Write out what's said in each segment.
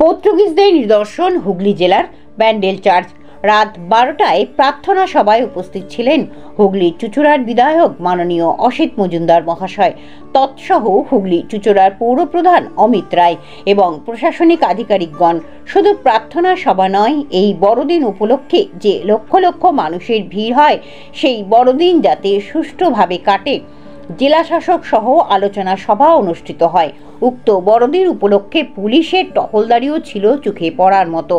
পর্তুগিজদের নিদর্শন হুগলি জেলার ব্যান্ডেল চার্চ। রাত 12টায় প্রার্থনা সভায় উপস্থিত ছিলেন হুগলি চুঁচুড়ার বিধায়ক মাননীয় অসিত মজুমদার মহাশয়, তৎসহ হুগলি চুঁচুড়ার পৌরপ্রধান অমিত রায় এবং প্রশাসনিক আধিকারিকগণ। শুধু প্রার্থনা সভা নয়, এই বড়দিন উপলক্ষে যে লক্ষ লক্ষ মানুষের ভিড় হয়, সেই বড়দিন যাতে সুষ্ঠুভাবে কাটে, জেলাশাসক সহ আলোচনা সভা অনুষ্ঠিত হয়। উক্ত বড়দিন উপলক্ষে পুলিশের টহলদারিও ছিল চোখে পড়ার মতো।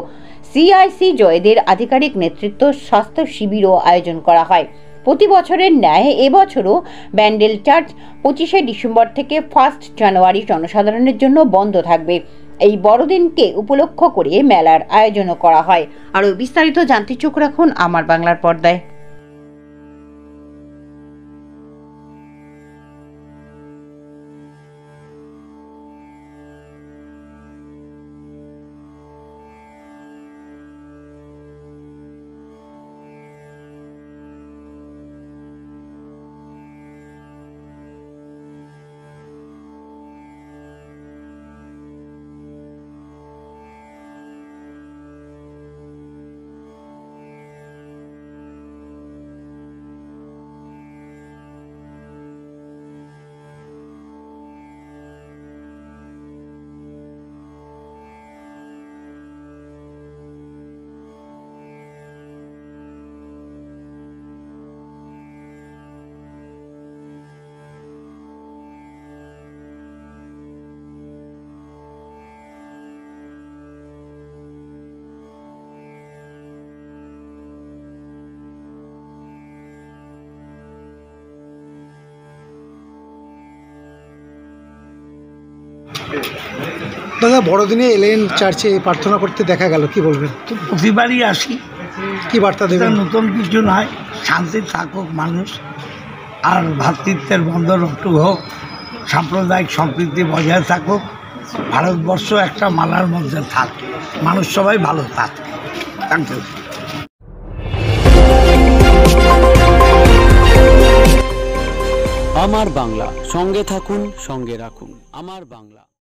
সিআইসি জয়েদের আধিকারিক নেতৃত্ব স্বাস্থ্য শিবিরও আয়োজন করা হয়। প্রতি বছরের ন্যায় এবছরও ব্যান্ডেল চার্চ 25শে ডিসেম্বর থেকে 1 জানুয়ারি জনসাধারণের জন্য বন্ধ থাকবে। এই বড়দিনকে উপলক্ষ করে মেলার আয়োজনও করা হয়। আরও বিস্তারিত জানতে চোখ রাখুন আমার বাংলার পর্দায়। দাদা, বড়দিনে এলেন চার্চে প্রার্থনা করতে দেখা গেল, কি বলবেন? তো প্রতিবারই আসি। কি বার্তা দেবেন? নতুন কিছু নয়, শান্তি থাকুক মানুষ, আর ভ্রাতৃত্বের বন্ধন অটুট হোক, সাম্প্রদায়িক সম্প্রীতি বজায় থাকুক, ভারতবর্ষ একটা মালার মধ্যে থাক, মানুষ সবাই ভালো থাক। Thank you. আমার বাংলা, সঙ্গে থাকুন, সঙ্গে রাখুন আমার বাংলা।